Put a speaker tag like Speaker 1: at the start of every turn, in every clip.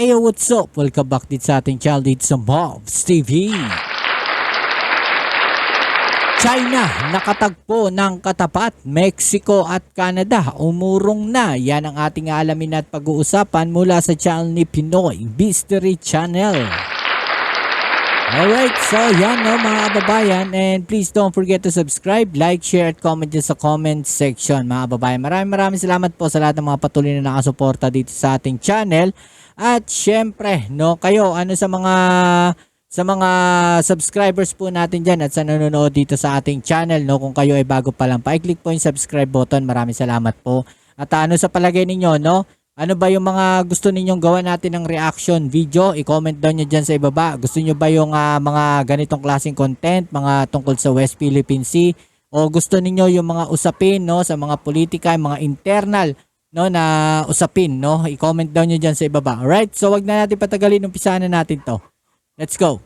Speaker 1: Hey, what's up? Welcome back dito sa ating channel dito sa Mobs TV. China nakatagpo ng katapat, Mexico at Canada umurong na. Yan ang ating alamin at pag-uusapan mula sa channel ni Pinoy Mystery Channel. Alright, so yan no mga kababayan, and please don't forget to subscribe, like, share at comment dyan sa comment section mga kababayan. Maraming salamat po sa lahat ng mga patuloy na nakasuporta dito sa ating channel. At syempre, no, kayo ano sa mga subscribers po natin diyan at sa nanonood dito sa ating channel, no, kung kayo ay bago pa lang, pa-click po yung subscribe button. Maraming salamat po. At ano sa palagay ninyo, no? Ano ba yung mga gusto ninyong gawa natin ng reaction video? I-comment down nyo dyan sa ibaba. Gusto nyo ba yung mga ganitong klaseng content, mga tungkol sa West Philippine Sea? O gusto ninyo yung mga usapin, no, sa mga politika, mga internal, no, na usapin, no? I-comment down nyo dyan sa ibaba. Alright, so wag na natin patagalin, umpisahan na natin to. Let's go!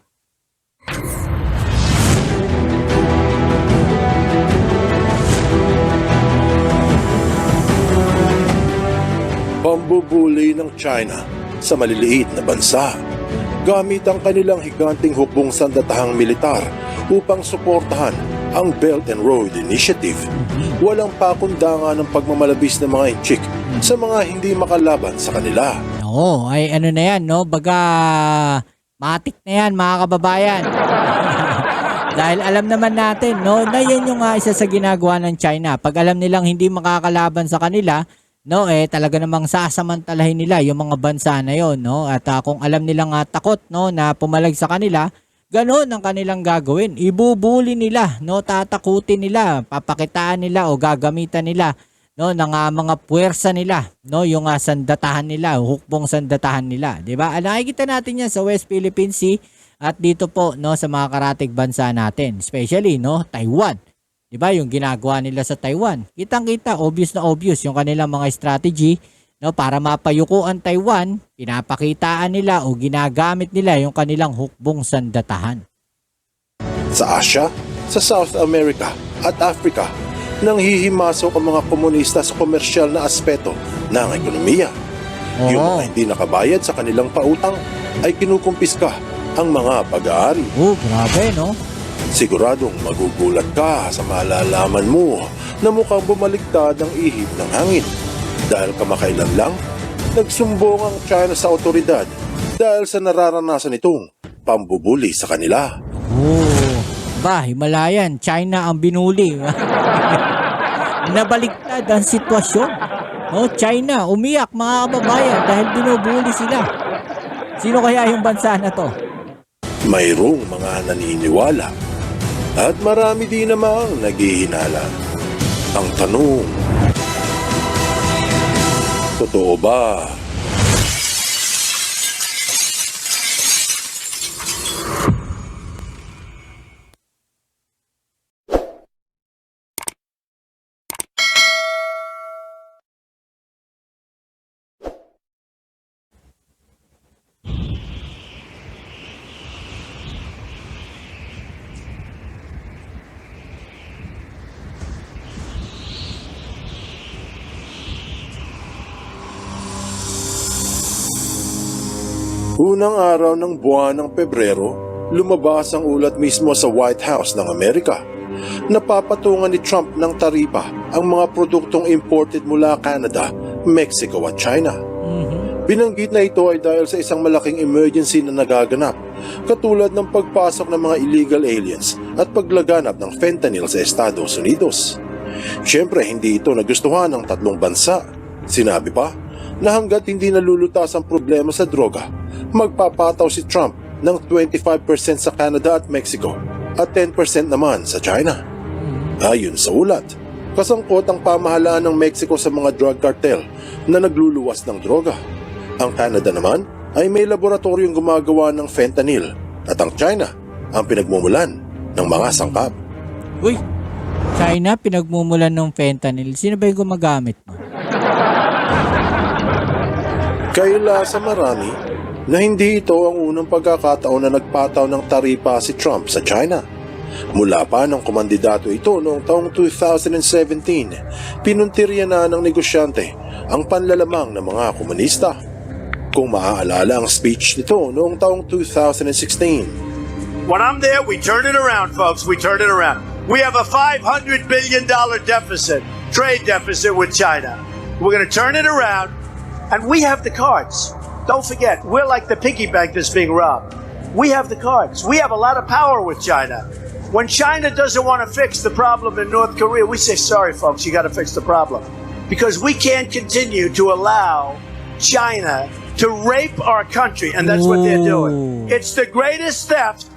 Speaker 2: Pambubuli ng China sa maliliit na bansa gamit ang kanilang higanting hukbong sandatahang militar upang suportahan ang Belt and Road Initiative. Walang pakundangan ng pagmamalabis ng mga inchik sa mga hindi makalaban sa kanila.
Speaker 1: Oo, ay ano na yan, no? Baga matik na yan mga kababayan. Dahil alam naman natin, no, na yan yung isa sa ginagawa ng China. Pag alam nilang hindi makakalaban sa kanila, no, talaga namang sasamantalahin nila yung mga bansa na yon, no? At kung alam nilang takot, no, na pumalag sa kanila, ganoon ang kanilang gagawin. Ibubuli nila, no, tatakutin nila, papakitaan nila o gagamitan nila, no, ng mga puwersa nila, no, yung sandatahan nila, hukbong sandatahan nila, 'di ba? Nakikita natin 'yan sa West Philippine Sea at dito po, no, sa mga karatig bansa natin, especially, no, Taiwan. Diba yung ginagawa nila sa Taiwan? Kitang-kita, obvious na obvious yung kanilang mga strategy, no, para mapayuko ang Taiwan, pinapakitaan nila o ginagamit nila yung kanilang hukbong sandatahan.
Speaker 2: Sa Asia, sa South America at Africa, nanghihimasok ang mga komunista sa komersyal na aspeto ng ekonomiya. Yung mga hindi nakabayad sa kanilang pautang ay kinukumpiska ang mga pag-aari.
Speaker 1: Oh, grabe, no?
Speaker 2: Siguradong magugulat ka sa malalaman mo na mukhang bumaliktad ang ihip ng hangin. Dahil kamakailan lang, nagsumbong ang China sa otoridad dahil sa nararanasan itong pambubuli sa kanila.
Speaker 1: Oh, ba, Himalayan, China ang binuli. Nabaliktad ang sitwasyon. No, China, umiyak mga kababayan dahil binubuli sila. Sino kaya yung bansa na to?
Speaker 2: Mayroong mga naniniwala at marami din namang naghihinala. Ang tanong, totoo ba? Unang araw ng buwan ng Pebrero, lumabas ang ulat mismo sa White House ng Amerika. Napapatungan ni Trump ng taripa ang mga produktong imported mula Canada, Mexico at China. Binanggit na ito ay dahil sa isang malaking emergency na nagaganap, katulad ng pagpasok ng mga illegal aliens at paglaganap ng fentanyl sa Estados Unidos. Siyempre, hindi ito nagustuhan ng tatlong bansa. Sinabi pa na hanggat hindi nalulutas ang problema sa droga, magpapataw si Trump ng 25% sa Canada at Mexico at 10% naman sa China. Ayon sa ulat, kasangkot ang pamahalaan ng Mexico sa mga drug cartel na nagluluwas ng droga. Ang Canada naman ay may laboratoryong gumagawa ng fentanyl at ang China ang pinagmumulan ng mga sangkap.
Speaker 1: Uy, China pinagmumulan ng fentanyl. Sino ba yung gumagamit mo?
Speaker 2: Kaila sa marami na hindi ito ang unang pagkakataon na nagpataw ng taripa si Trump sa China. Mula pa ng kumandidato ito noong taong 2017, pinuntirya na ng negosyante ang panlalamang ng mga komunista. Kung maaalala ang speech nito noong taong 2016.
Speaker 3: When I'm there, we turn it around, folks. We turn it around. We have a $500 billion deficit, trade deficit with China. We're going to turn it around, and we have the cards. Don't forget, we're like the piggy bank that's being robbed. We have the cards. We have a lot of power with China. When China doesn't want to fix the problem in North Korea, we say, sorry, folks, you got to fix the problem. Because we can't continue to allow China to rape our country, and that's what they're doing. It's the greatest theft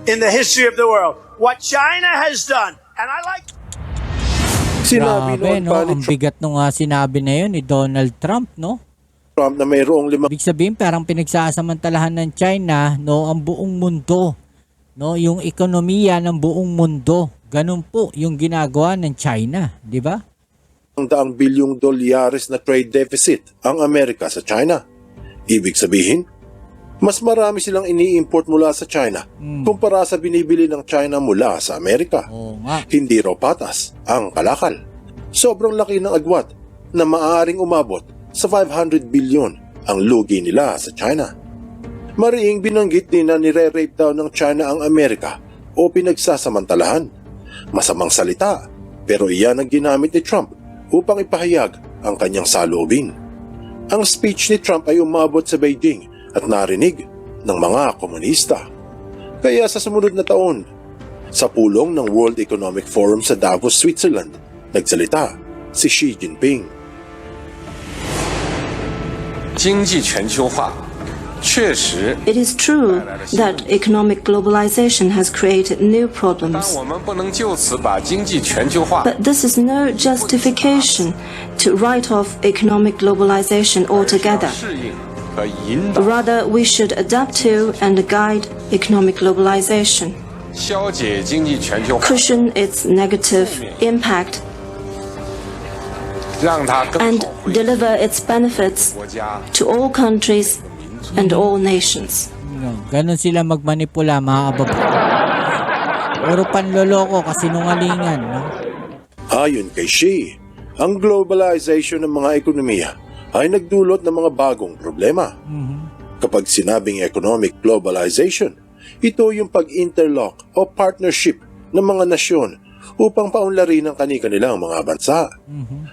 Speaker 3: in the history of the world. What China has done, and I like...
Speaker 2: Sinabi
Speaker 1: Grabe,
Speaker 2: noon
Speaker 1: no?
Speaker 2: pa ni
Speaker 1: Ang bigat nung sinabi na yun ni Donald Trump, no?
Speaker 2: Trump na mayroong
Speaker 1: Ibig sabihin, parang pinagsasamantalahan ng China, no, ang buong mundo. No, yung ekonomiya ng buong mundo. Ganun po yung ginagawa ng China, di ba?
Speaker 2: $500 bilyong na trade deficit ang Amerika sa China. Ibig sabihin, mas marami silang ini-import mula sa China kumpara sa binibili ng China mula sa Amerika.
Speaker 1: Oo nga.
Speaker 2: Hindi raw patas ang kalakal. Sobrang laki ng agwat na maaaring umabot sa 500 bilyon ang lugi nila sa China. Mariing binanggit din na nire-rape daw ng China ang Amerika o pinagsasamantalahan. Masamang salita, pero iyan ang ginamit ni Trump upang ipahayag ang kanyang saloobin. Ang speech ni Trump ay umabot sa Beijing at narinig ng mga komunista. Kaya sa sumunod na taon, sa pulong ng World Economic Forum sa Davos, Switzerland, nagsalita si Xi Jinping.
Speaker 4: 经济全球化确实
Speaker 5: It is true that economic globalization has created new
Speaker 4: 但
Speaker 5: problems.
Speaker 4: 我们不能就此把经济全球化
Speaker 5: But this is no justification to write off economic globalization altogether.
Speaker 4: 适应和引导
Speaker 5: Rather, we should adapt to and guide economic globalization,
Speaker 4: 消解经济全球化，
Speaker 5: cushion its negative impact,
Speaker 4: 让它更
Speaker 5: and
Speaker 4: 好惠及
Speaker 5: deliver its benefits
Speaker 4: 国家
Speaker 5: to all countries and all nations.
Speaker 1: No, ganun sila magmanipula, mga kababayan. Puro panloloko, kasinungalingan, no?
Speaker 2: Ayon kay Xi, ang globalization ng mga ekonomiya ay nagdulot ng mga bagong problema. Kapag sinabing economic globalization, ito yung pag-interlock o partnership ng mga nasyon upang paunlarin ang kani-kanilang mga bansa.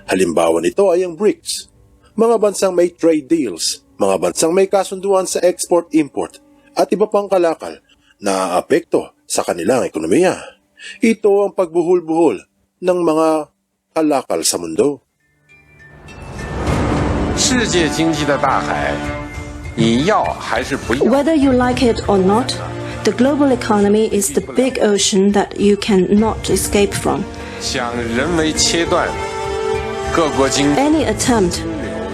Speaker 2: Halimbawa nito ay ang BRICS, mga bansang may trade deals, mga bansang may kasunduan sa export-import at iba pang kalakal na aapekto sa kanilang ekonomiya. Ito ang pagbuhol-buhol ng mga kalakal sa mundo.
Speaker 4: 世界经济的大海，你要还是不要？
Speaker 5: Whether you like it or not, the global economy is the big ocean that you cannot escape from.
Speaker 4: 想人为切断各国经济
Speaker 5: Any attempt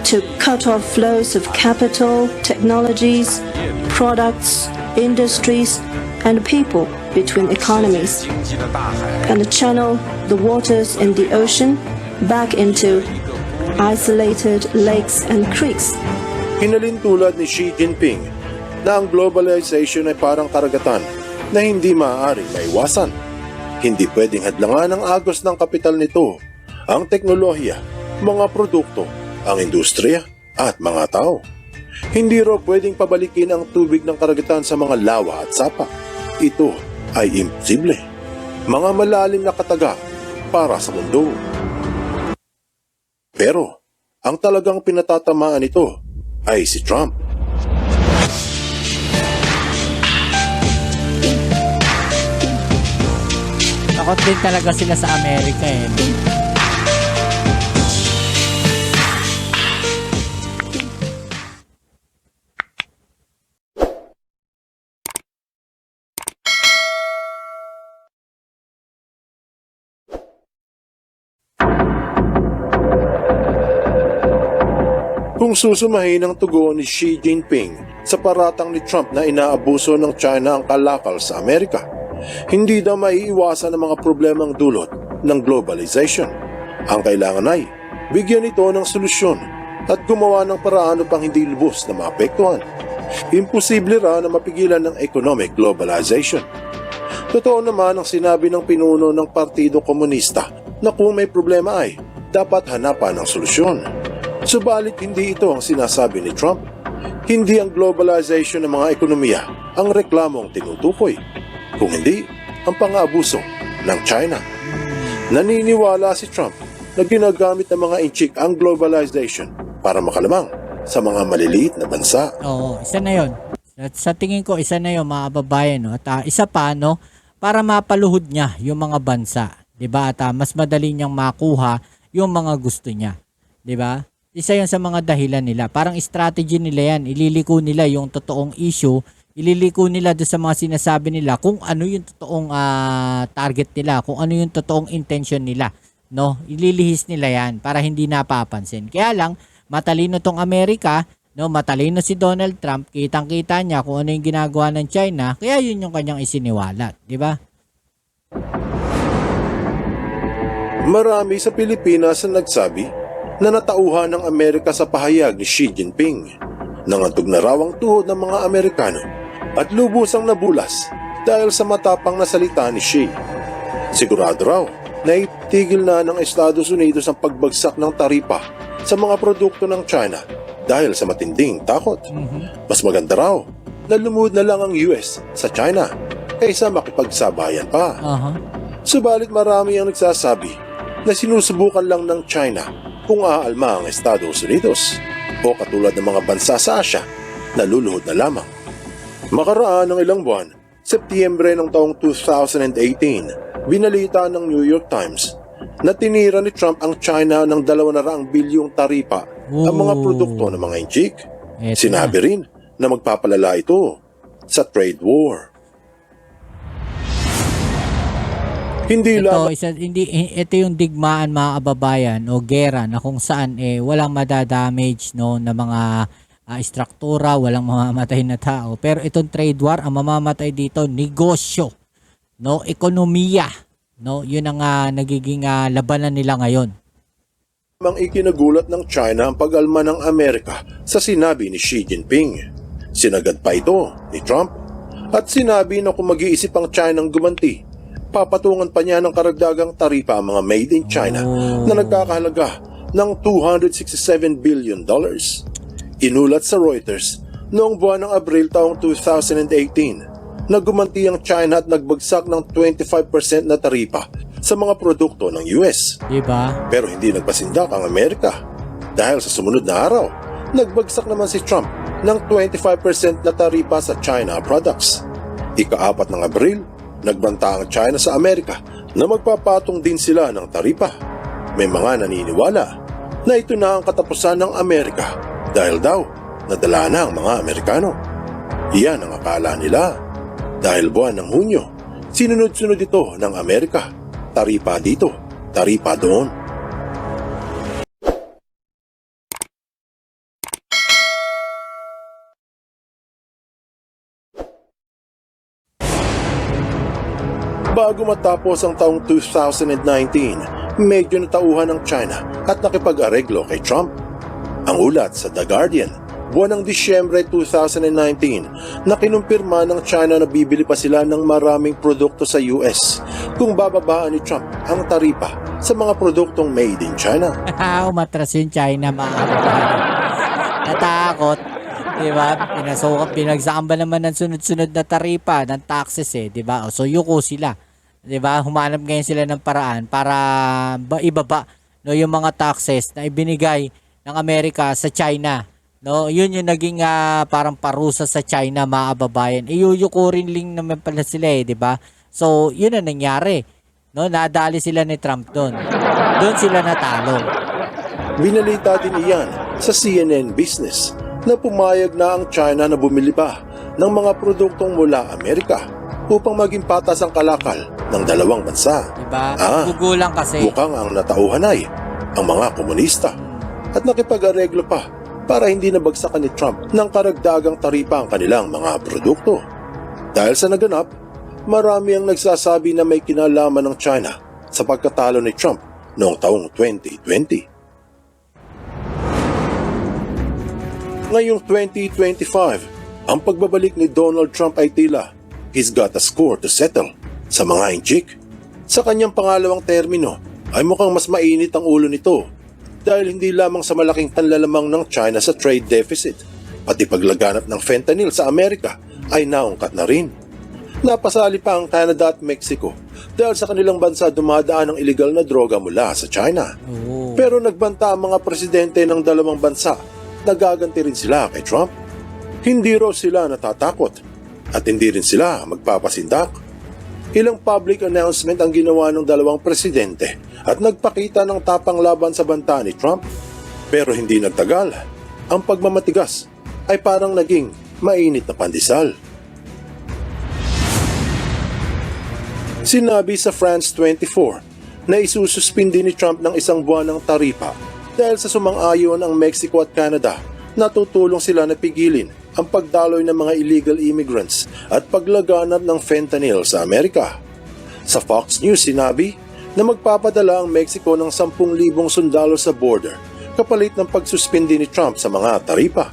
Speaker 5: to cut off flows of capital, technologies, products, industries, and people between economies,
Speaker 4: 经济的大海，
Speaker 5: and channel the waters in the ocean back into isolated lakes and creeks.
Speaker 2: Hinalin tulad ni Xi Jinping na ang globalization ay parang karagatan na hindi maaaring maiwasan. Hindi pwedeng hadlangan ang agos ng kapital nito, ang teknolohiya, mga produkto, ang industriya at mga tao. Hindi raw pwedeng pabalikin ang tubig ng karagatan sa mga lawa at sapa. Ito ay imposible. Mga malalim na kataga para sa mundo. Pero, ang talagang pinatatamaan nito ay si Trump.
Speaker 1: Takot din talaga sila sa Amerika, eh.
Speaker 2: Kung susumahin ang tugon ni Xi Jinping sa paratang ni Trump na inaabuso ng China ang kalakal sa Amerika, hindi daw maiiwasan ang mga problemang dulot ng globalization. Ang kailangan ay bigyan ito ng solusyon at gumawa ng paraan upang hindi lubos na maapektuhan. Imposible ra na mapigilan ng economic globalization. Totoo naman ang sinabi ng pinuno ng Partido Komunista na kung may problema ay dapat hanapan ng solusyon. Subalit hindi ito ang sinasabi ni Trump. Hindi ang globalization ng mga ekonomiya ang reklamong tinutukoy, kung hindi ang pang-aabuso ng China. Naniniwala si Trump na ginagamit ng mga inchik ang globalization para makalamang sa mga maliliit na bansa.
Speaker 1: Oo, isa na yon. At sa tingin ko, isa na yon, mga kababayan. No? At isa pa, no, para mapaluhod niya yung mga bansa. 'Di ba? At mas madali niyang makuha yung mga gusto niya. 'Di ba? Isa yan sa mga dahilan nila. Parang strategy nila yan. Ililiko nila yung totoong issue. Ililiko nila doon sa mga sinasabi nila kung ano yung totoong target nila. Kung ano yung totoong intention nila. No? Ililihis nila yan para hindi napapansin. Kaya lang, matalino tong Amerika. No? Matalino si Donald Trump. Kitang-kita niya kung ano yung ginagawa ng China. Kaya yun yung kanyang isiniwalat. Di ba?
Speaker 2: Marami sa Pilipinas ang nagsabi na natauhan ng Amerika sa pahayag ni Xi Jinping. Nangantog na raw ang tuhod ng mga Amerikano at lubusang nabulas dahil sa matapang na salita ni Xi. Sigurado raw na itigil na ng Estados Unidos ang pagbagsak ng taripa sa mga produkto ng China dahil sa matinding takot. Mas maganda raw na lumuhod na lang ang US sa China kaysa makipagsabayan pa. Subalit marami ang nagsasabi na sinusubukan lang ng China kung aalma ang Estados Unidos o katulad ng mga bansa sa Asia na luluhod na lamang. Makaraan ng ilang buwan, Setyembre ng taong 2018, binalita ng New York Times na tinira ni Trump ang China ng 200 bilyong taripa ang mga produkto ng mga inchik. Sinabi rin na magpapalala ito sa trade war.
Speaker 1: Ito yung digmaan, mga kababayan, o gera na kung saan walang madadamage, no, na mga istruktura, walang mamamatay na tao. Pero itong trade war, ang mamamatay dito negosyo, no, ekonomiya, no, yun ang nagiging labanan nila ngayon.
Speaker 2: Mang ikinagulat ng China ang pag-alma ng Amerika sa sinabi ni Xi Jinping. Sinagad pa ito ni Trump at sinabi na kung mag-iisip ang China ng gumanti, papatungan pa niya ng karagdagang taripa ang mga made in China na nagkakahalaga ng $267 billion. Inulat sa Reuters noong buwan ng Abril taong 2018 na gumanti ang China at nagbagsak ng 25% na taripa sa mga produkto ng US.
Speaker 1: Diba?
Speaker 2: Pero hindi nagpasindak ang Amerika dahil sa sumunod na araw, nagbagsak naman si Trump ng 25% na taripa sa China products. Ika-4 ng Abril, nagbanta ang China sa Amerika na magpapatong din sila ng taripa. May mga naniniwala na ito na ang katapusan ng Amerika dahil daw nadala na ang mga Amerikano. Iyan ang akala nila. Dahil buwan ng Hunyo, sinunod-sunod ito ng Amerika. Taripa dito, taripa doon. Bago matapos ang taong 2019, medyo natauhan ng China at nakipag-areglo kay Trump. Ang ulat sa The Guardian, buwan ng Disyembre 2019, na kinumpirma ng China na bibili pa sila ng maraming produkto sa US kung bababaan ni Trump ang taripa sa mga produktong made in China.
Speaker 1: Umatras yung China, mga kababayan. Natakot. Diba? Pinagsakan ba naman ng sunod-sunod na taripa ng taxes diba? So yuko sila. Diba? Humanap ngayon sila ng paraan para ibaba, no, yung mga taxes na ibinigay ng Amerika sa China. No, yun yung naging parang parusa sa China, mga kababayan. Iyuyuko rin lang naman pala sila diba? So yun ang nangyari. No, nadali sila ni Trump doon. Doon sila natalo.
Speaker 2: Binalita din iyan sa CNN Business na pumayag na ang China na bumili pa ng mga produktong mula Amerika upang maging patas ang kalakal ng dalawang bansa.
Speaker 1: Diba? Gugulang kasi.
Speaker 2: Mukhang ang natauhan ay ang mga komunista at nakipag-areglo pa para hindi nabagsakan ni Trump ng karagdagang taripa ang kanilang mga produkto. Dahil sa naganap, marami ang nagsasabi na may kinalaman ng China sa pagkatalo ni Trump noong taong 2020. Ngayong 2025, ang pagbabalik ni Donald Trump ay tila he's got a score to settle sa mga inchik. Sa kanyang pangalawang termino ay mukhang mas mainit ang ulo nito dahil hindi lamang sa malaking panlalamang ng China sa trade deficit, Pati paglaganap ng fentanyl sa Amerika ay naungkat na rin. Napasali pa ang Canada at Mexico dahil sa kanilang bansa dumadaan ang iligal na droga mula sa China. Pero nagbanta ang mga presidente ng dalawang bansa na gaganti rin sila kay Trump. Hindi raw sila natatakot at hindi rin sila magpapasindak. Ilang public announcement ang ginawa ng dalawang presidente at nagpakita ng tapang laban sa banta ni Trump. Pero hindi nagtagal, ang pagmamatigas ay parang naging mainit na pandesal. Sinabi sa France 24 na isususpindi ni Trump ng isang buwan ng taripa dahil sa sumang-ayon ang Mexico at Canada na tutulong sila na pigilin ang pagdaloy ng mga illegal immigrants at paglaganap ng fentanyl sa Amerika. Sa Fox News sinabi na magpapadala ang Mexico ng 10,000 sundalo sa border kapalit ng pagsuspindi ni Trump sa mga taripa.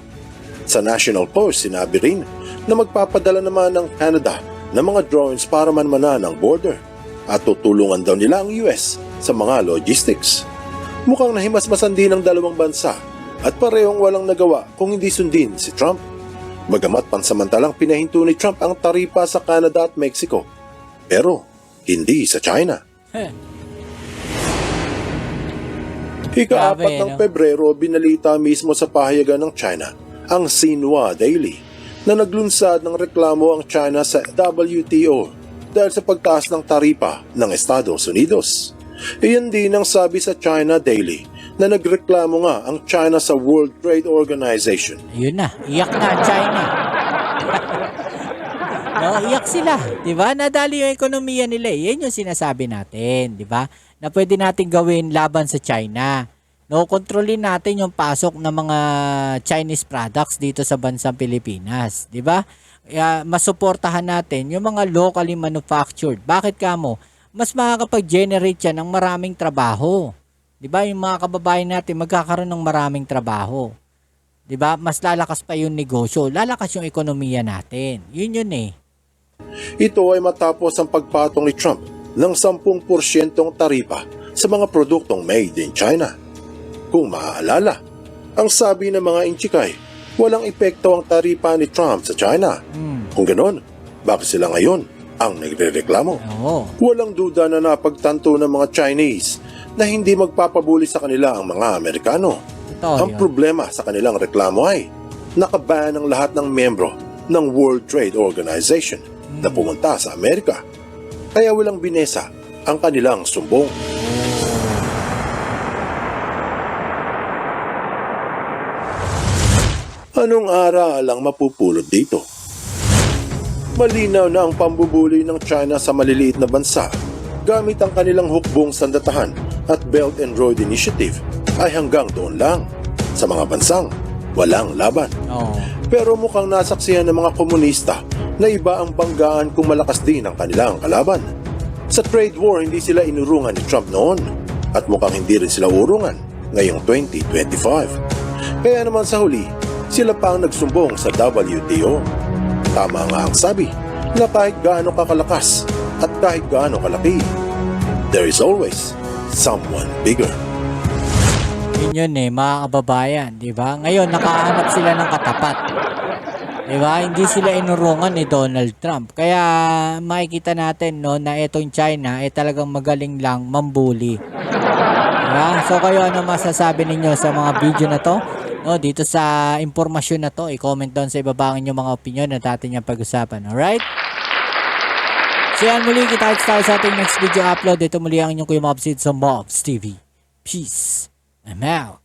Speaker 2: Sa National Post sinabi rin na magpapadala naman ng Canada ng mga drones para manmanan ang border at tutulungan daw nila ang US sa mga logistics. Mukhang nahimasmasan din ng dalawang bansa at parehong walang nagawa kung hindi sundin si Trump. Bagamat pansamantalang pinahinto ni Trump ang taripa sa Canada at Mexico, pero hindi sa China. Ika-4 ng Pebrero, binalita mismo sa pahayagan ng China ang Xinhua Daily na naglunsad ng reklamo ang China sa WTO dahil sa pagtaas ng taripa ng Estados Unidos. Iyan din ang sabi sa China Daily na nagreklamo nga ang China sa World Trade Organization.
Speaker 1: Yun na, iyak na ang China. No, iyak sila, 'di ba? Nadali yung ekonomiya nila. Yan yung sinasabi natin, 'di ba? Na pwede nating gawin laban sa China. No, kontrolin natin yung pasok ng mga Chinese products dito sa bansang Pilipinas, 'di ba? Masuportahan natin yung mga locally manufactured. Bakit kamo? Mas makakapag-generate yan ng maraming trabaho. 'Di ba? Yung mga kababayan natin magkakaroon ng maraming trabaho. 'Di ba? Mas lalakas pa yung negosyo, lalakas yung ekonomiya natin. Yun eh.
Speaker 2: Ito ay matapos ang pagpatong ni Trump ng 10% taripa sa mga produktong made in China. Kung maaalala, ang sabi ng mga inchikay, walang epekto ang taripa ni Trump sa China. Kung ganon, bakit sila ngayon ang nagrereklamo? Walang duda na napagtanto ng mga Chinese na hindi magpapabuli sa kanila ang mga Amerikano. Ang problema sa kanilang reklamo ay nakaban ang lahat ng miyembro ng World Trade Organization na pumunta sa Amerika. Kaya walang binesa ang kanilang sumbong. Anong aral ang mapupulot dito? Malinaw na ang pambubuli ng China sa maliliit na bansa gamit ang kanilang hukbong sandatahan at Belt and Road Initiative ay hanggang doon lang sa mga bansang walang laban. Pero mukhang nasaksihan ng mga komunista na iba ang banggaan kung malakas din ang kanilang kalaban. Sa trade war, hindi sila inurungan ni Trump noon at mukhang hindi rin sila urungan ngayong 2025. Kaya naman sa huli, sila pa ang nagsumbong sa WTO. Tama nga ang sabi na kahit gaano kakalakas at kahit gaano kalaki, there is always someone bigger.
Speaker 1: Yun mga kababayan, di ba? Ngayon, nakahanap sila ng katapat. Di ba? Hindi sila inurungan ni Donald Trump. Kaya makikita natin no, na itong China ay talagang magaling lang mambuli. Diba? So kayo ano masasabi ninyo sa mga video na to? No, dito sa impormasyon na to, i-comment down sa ibaba ang inyong mga opinion na natin yung pag-usapan. Alright? So yan muli, kita-kits tayo sa ating next video upload. Ito muli ang inyong Kuya Mobs sa Mobs TV. Peace. I'm out.